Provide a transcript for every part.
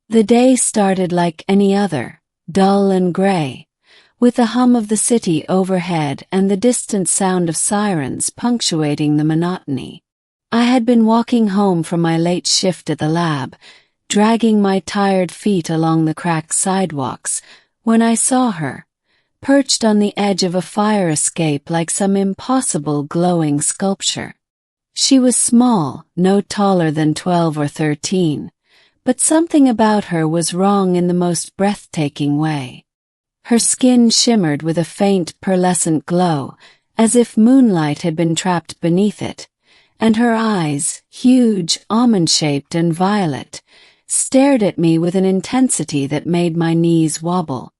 The day started like any other, dull and gray, with the hum of the city overhead and the distant sound of sirens punctuating the monotony. I had been walking home from my late shift at the lab, dragging my tired feet along the cracked sidewalks, when I saw her, perched on the edge of a fire escape like some impossible glowing sculpture. She was small, no taller than 12 or 13, but something about her was wrong in the most breathtaking way. Her skin shimmered with a faint pearlescent glow, as if moonlight had been trapped beneath it, and her eyes, huge, almond-shaped and violet, stared at me with an intensity that made my knees wobble.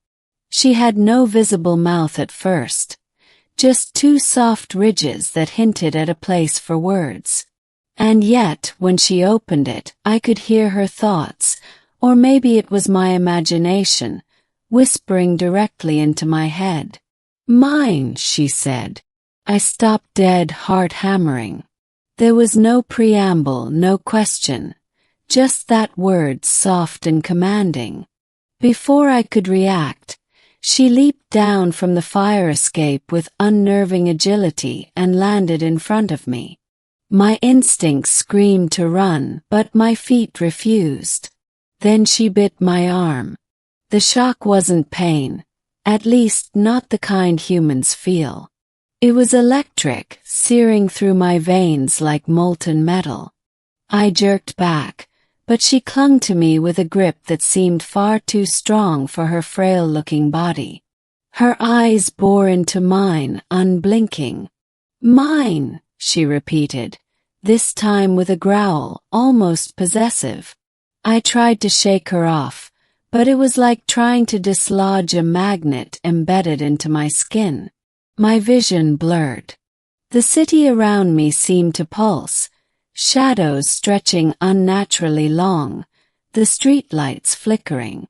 She had no visible mouth at first, just two soft ridges that hinted at a place for words. And yet, when she opened it, I could hear her thoughts, or maybe it was my imagination, whispering directly into my head. "Mine," she said. I stopped dead, heart hammering. There was no preamble, no question, just that word, soft and commanding. Before I could react, she leaped down from the fire escape with unnerving agility and landed in front of me. My instincts screamed to run, but my feet refused. Then she bit my arm. The shock wasn't pain, at least not the kind humans feel. It was electric, searing through my veins like molten metal. I jerked back, but she clung to me with a grip that seemed far too strong for her frail-looking body. Her eyes bore into mine, unblinking. "Mine," she repeated, this time with a growl, almost possessive. I tried to shake her off, but it was like trying to dislodge a magnet embedded into my skin. My vision blurred. The city around me seemed to pulse, shadows stretching unnaturally long, the streetlights flickering.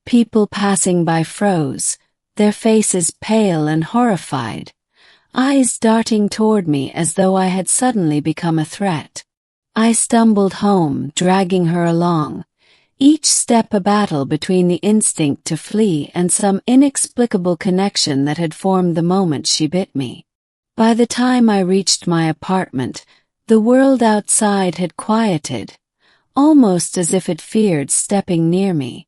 People passing by froze, their faces pale and horrified, eyes darting toward me as though I had suddenly become a threat. I stumbled home, dragging her along, each step a battle between the instinct to flee and some inexplicable connection that had formed the moment she bit me. By the time I reached my apartment, the world outside had quieted, almost as if it feared stepping near me.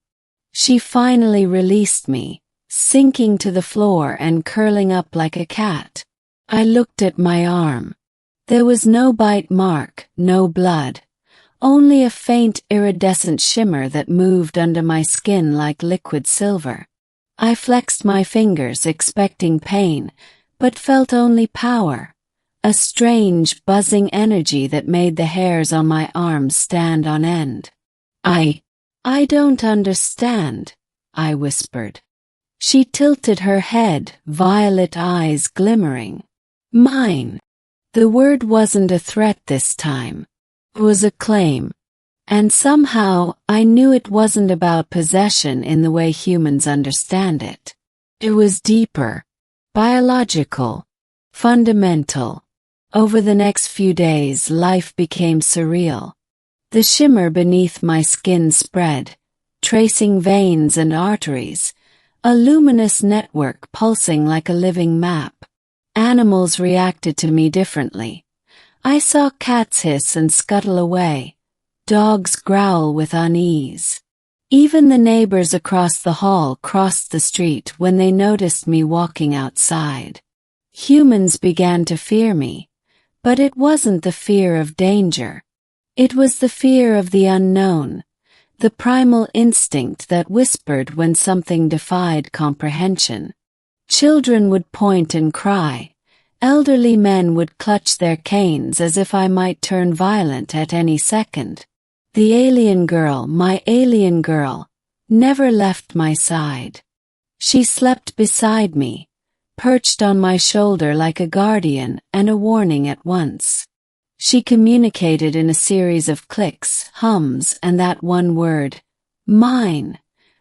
She finally released me, sinking to the floor and curling up like a cat. I looked at my arm. There was no bite mark, no blood, only a faint iridescent shimmer that moved under my skin like liquid silver. I flexed my fingers, expecting pain, but felt only power, a strange, buzzing energy that made the hairs on my arms stand on end. I don't understand," I whispered. She tilted her head, violet eyes glimmering. "Mine." The word wasn't a threat this time. It was a claim. And somehow, I knew it wasn't about possession in the way humans understand it. It was deeper, biological, fundamental. Over the next few days, life became surreal. The shimmer beneath my skin spread, tracing veins and arteries, a luminous network pulsing like a living map. Animals reacted to me differently. I saw cats hiss and scuttle away, dogs growl with unease. Even the neighbors across the hall crossed the street when they noticed me walking outside. Humans began to fear me, but it wasn't the fear of danger. It was the fear of the unknown, the primal instinct that whispered when something defied comprehension. Children would point and cry. Elderly men would clutch their canes as if I might turn violent at any second. The alien girl, my alien girl, never left my side. She slept beside me, perched on my shoulder like a guardian and a warning at once. She communicated in a series of clicks, hums, and that one word, "mine,"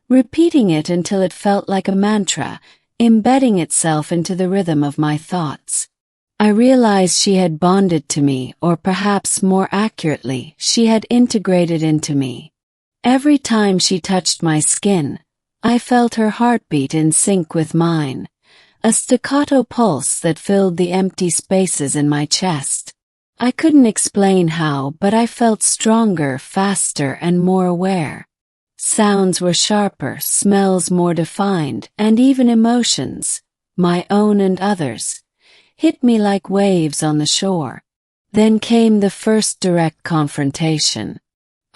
repeating it until it felt like a mantra, embedding itself into the rhythm of my thoughts. I realized she had bonded to me, or perhaps more accurately, she had integrated into me. Every time she touched my skin, I felt her heartbeat in sync with mine, a staccato pulse that filled the empty spaces in my chest. I couldn't explain how, but I felt stronger, faster, and more aware. Sounds were sharper, smells more defined, and even emotions, my own and others, hit me like waves on the shore. Then came the first direct confrontation.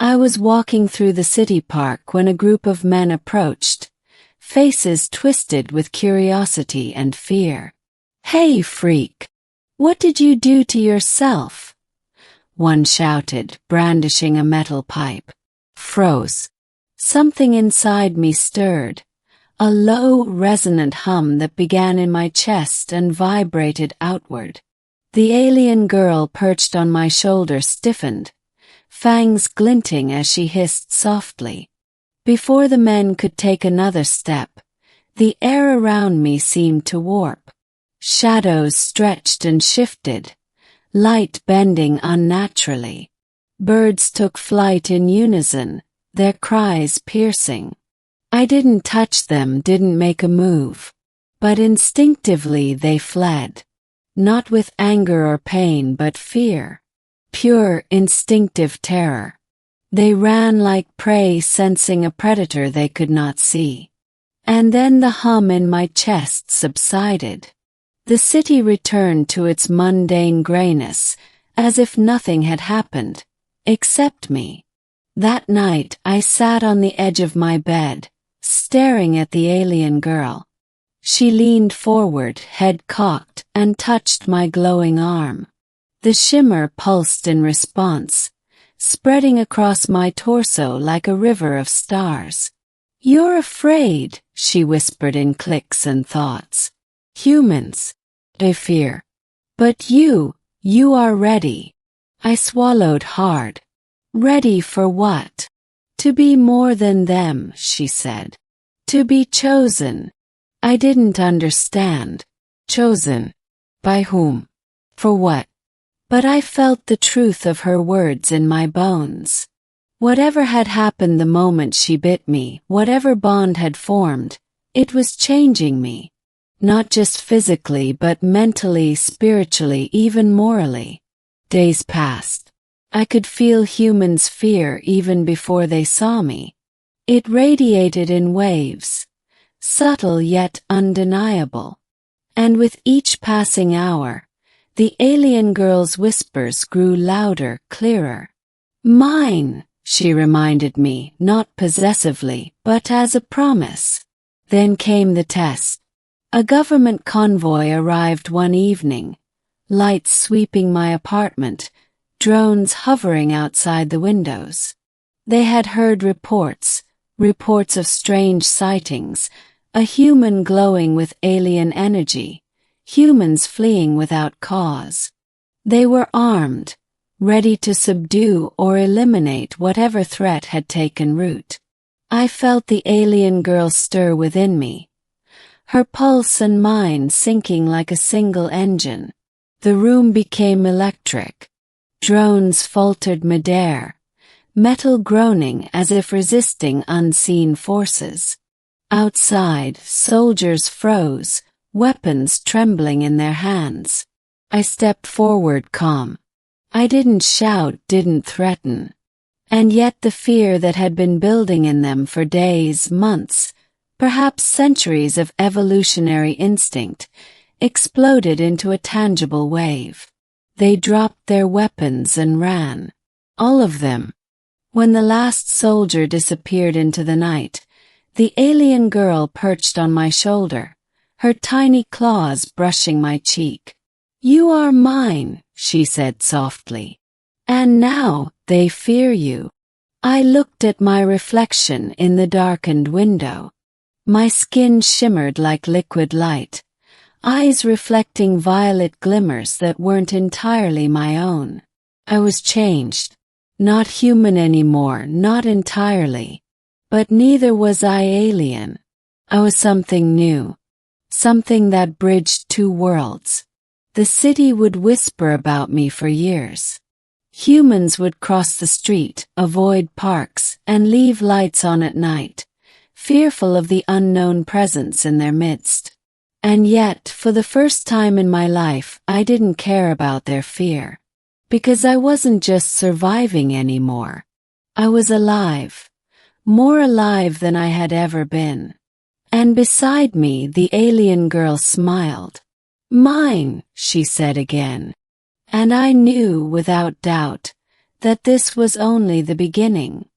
I was walking through the city park when a group of men approached, faces twisted with curiosity and fear. "Hey, freak! What did you do to yourself?" one shouted, brandishing a metal pipe. Froze. Something inside me stirred, a low, resonant hum that began in my chest and vibrated outward. The alien girl perched on my shoulder stiffened, fangs glinting as she hissed softly. Before the men could take another step, the air around me seemed to warp. Shadows stretched and shifted, light bending unnaturally. Birds took flight in unison, their cries piercing. I didn't touch them, didn't make a move, but instinctively they fled. Not with anger or pain, but fear. Pure, instinctive terror. They ran like prey sensing a predator they could not see. And then the hum in my chest subsided. The city returned to its mundane grayness, as if nothing had happened, except me. That night I sat on the edge of my bed, staring at the alien girl. She leaned forward, head cocked, and touched my glowing arm. The shimmer pulsed in response, spreading across my torso like a river of stars. "You're afraid," she whispered in clicks and thoughts. "Humans, they fear. But you are ready." I swallowed hard. "Ready for what?" "To be more than them," she said. "To be chosen." I didn't understand. Chosen? By whom? For what? But I felt the truth of her words in my bones. Whatever had happened the moment she bit me, whatever bond had formed, it was changing me. Not just physically but mentally, spiritually, even morally. Days passed. I could feel humans' fear even before they saw me. It radiated in waves, subtle yet undeniable. And with each passing hour, the alien girl's whispers grew louder, clearer. "Mine," she reminded me, not possessively, but as a promise. Then came the test. A government convoy arrived one evening, lights sweeping my apartment, drones hovering outside the windows. They had heard reports of strange sightings, a human glowing with alien energy, humans fleeing without cause. They were armed, ready to subdue or eliminate whatever threat had taken root. I felt the alien girl stir within me, her pulse and mine syncing like a single engine. The room became electric. Drones faltered midair, metal groaning as if resisting unseen forces. Outside, soldiers froze, weapons trembling in their hands. I stepped forward calm. I didn't shout, didn't threaten. And yet the fear that had been building in them for days, months, perhaps centuries of evolutionary instinct, exploded into a tangible wave. They dropped their weapons and ran. All of them. When the last soldier disappeared into the night, the alien girl perched on my shoulder, her tiny claws brushing my cheek. "You are mine," she said softly. "And now they fear you." I looked at my reflection in the darkened window. My skin shimmered like liquid light, eyes reflecting violet glimmers that weren't entirely my own. I was changed. Not human anymore, not entirely. But neither was I alien. I was something new. Something that bridged two worlds. The city would whisper about me for years. Humans would cross the street, avoid parks, and leave lights on at night, fearful of the unknown presence in their midst. And yet, for the first time in my life, I didn't care about their fear. Because I wasn't just surviving anymore. I was alive. More alive than I had ever been. And beside me, the alien girl smiled. "Mine," she said again. And I knew, without doubt, that this was only the beginning.